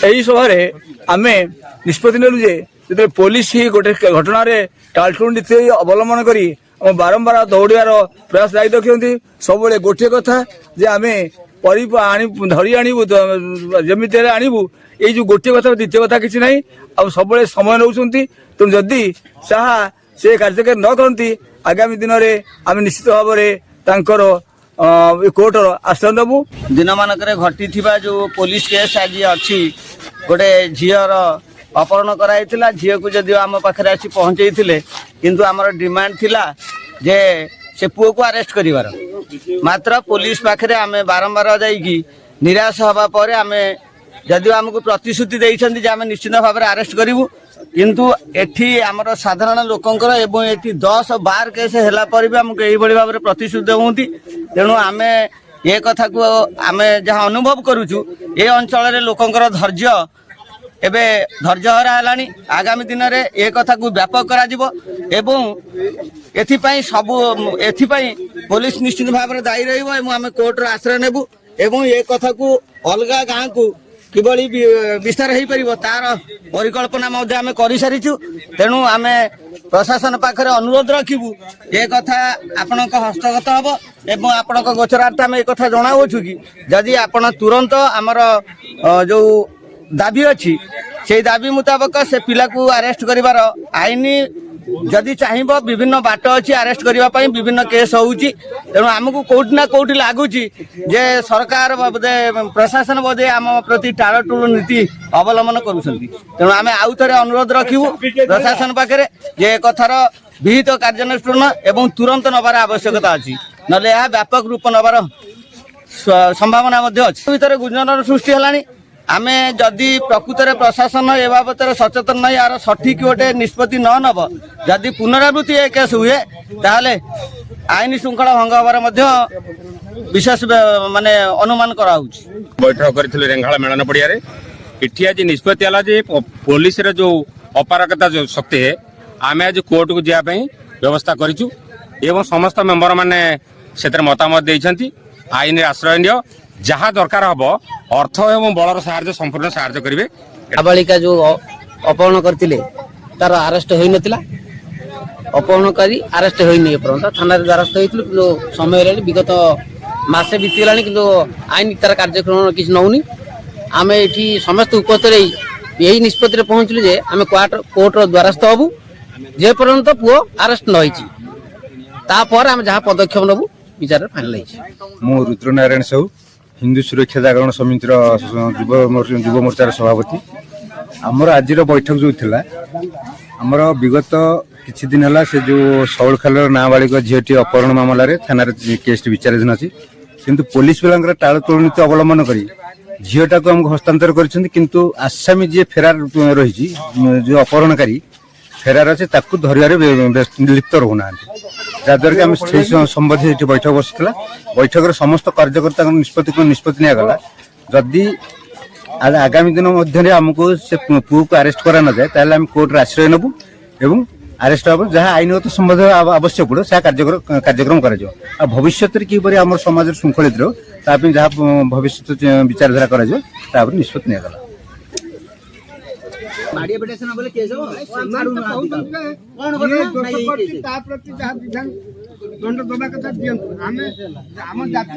यही सभारे आम निष्पत्ति नेलु जे जो पुलिस गोटे घटन टालटुंडी अवलम्बन कर बारंबार दौड़ार प्रयास जारी रखिंट सब गोटे कथा जे आम धरी आणबू जमी आणबू ये जो गोटे कथा द्वितीय कथा किसी ना आ सब समय नौ तेणु जदि चाह से कार्यक्रम न करती आगामी दिन में आम निश्चित भाव में कोर्टर आश्रय नबू दिन मानक घटी जो पुलिस केस आज अच्छी गोटे झीर अपहरण कराइला झील को जदि आम पाखे आसी पहुँचे किंतु आमर डिमांड थिला जे से पुओ को अरेस्ट करिवार मात्र पुलिस पाखे आम बारंबार जाइकी निराश हवा पर आम जदि आमको प्रतिश्रुति देइछन्ति आम निश्चित भाव में अरेस्ट करूँ किंतु एठी आमर साधारण लोकंकर एवं एठी 10-12 केस हैला पर भी आमको यही भाव में प्रतिश्रुति होती तेणु आम ये कथा को आम जहाँ अनुभव करुचु ये अंचल लोकंकर धैर्य एबे धैर्य हरा है आगामी दिन में ये कथा को व्यापक एथिपाई सब एथिपाई पुलिस निश्चित भाव में दायी रही कोर्टर आश्रय नेबू एवं ये कथा को अलग गाँव को किभली विस्तार हो पार तार परिकल्पना आम कर सारीचु तेणु आम प्रशासन पाखे अनुरोध रखू ये कथा आपण हस्तगत हम एवं आपण गोचरार्थ आम एक जनावु कि जदि आपण तुरंत आमर जो दाबी अच्छी से दाबी मुताबक से पिला को अरेस्ट करिवार आईन जदि चाहिए विभिन्न बाट अच्छी अरेस्ट करने विभिन्न केस होची तेणु आमको कौटी ना कौटी लगुच जे सरकार बोधे प्रशासन बोधे आम प्रति टालटुल नीति अवलम्बन करुँच आम आउ थे अनुरोध रखू प्रशासन पाखे जे कथार विहित कार्यानुष्ठान एवं तुरंत नबार आवश्यकता अच्छी ना व्यापक रूप नबार संभावना भर गुंजन सृष्टि है आमे जदि प्रकृत प्रशासन ए बाबत सचेतन नहीं यार सठिक गोटे निष्पत्ति न नब जदि पुनरावृत्ति ए केस हुए ताहले आईन श्रृंखला भंग हबार विशेष माने अनुमान कराउछि। बैठक करथिले रेंगाला मेलन पड़िया रे इठी आज निष्पत्ति हला जे पुलिस रे जो अपारगता जो शक्ति है आमे आज कोर्ट को जिया पई व्यवस्था करिछु एवं समस्त मेंबर माने सेतर मतामत देइछंती आईन रे आश्रय नियो जहाँ दरकार हम अर्थ एवं बलर साहाय्य संपूर्ण साहाय्य करेंगे। नाबालिका जो अपहरण करते तार अरेस्ट हो नाला अपहरणकारी अरेस्ट होनी एपर्यंत थाना द्वारस्थ होती समय विगत मसे बीतीगला कि आईन तार कार्यक्रम किसी नौनी आम ये समस्त उपस्थित यही निष्पत्ति पहुँचलु जे आम कोर्टर द्वारस्थ हबू जे पर्यंत पुओ अरेस्ट नपर आम जहाँ पदक्षेप नबू विचार फाइनल मु रुद्रनारायण साहू हिंदू सुरक्षा जागरण समितिर युव मोर्चार सभापति आमर आज बैठक जो थिला आमर विगत किछि दिन है से जो सौलखाल नाबालिक झीटी अपहरण मामला थाना केस विचाराधीन अच्छी किंतु पुलिस वाला टालटुल नीति अवलम्बन कर झीटा को आमको हस्तांतर कर आसामी जी फेरार रही जो अपहरणकारी फेरार अच्छे धरिया लिप्त रोना जहाद्वारा कि आम संबंधी ये बैठक बसला बैठक समस्त कार्यकर्ता निष्पत्ति निगला जदि आगामी दिन मध्य आमको से पुओ को अरेस्ट करा न जाए ताहले आम कोर्टर आश्रय नबू एवं अरेस्ट हम जहाँ आईनगत संबंध आवश्यक पड़ो से कार्यक्रम कर भविष्य किपर आम समाज श्रृंखलित रही जहाँ भविष्य विचारधारा कर निष्पत्ति निगला दंड दबा कथा दियंतु आम जाति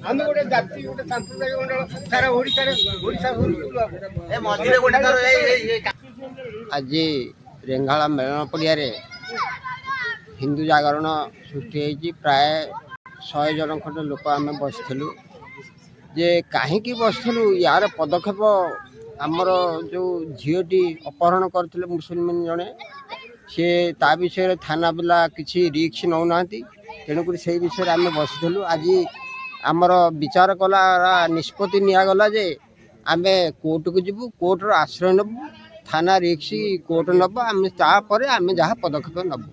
आम गोटे जाति गोटे सांस्कृतिक मंडल सारा आज रेंगाला मेलन पड़िया हिंदू जागरण सृष्टि प्राय 100 जन खंड लोक आम बसलु जे कहीं बसलु यार पदक्षेप आमर जो झीटी अपहरण करते मुसलमान जड़े सी ता विषय थाना पिला किसी रिक्स नौना तेणुक से विषय आम बसलु आज आमर विचार कला निष्पत्ति निगला जे आम कोर्ट को जीवु कोर्टर आश्रय नबू थाना रिक्स कोर्ट नब आम जहाँ पदक्षेप नबू।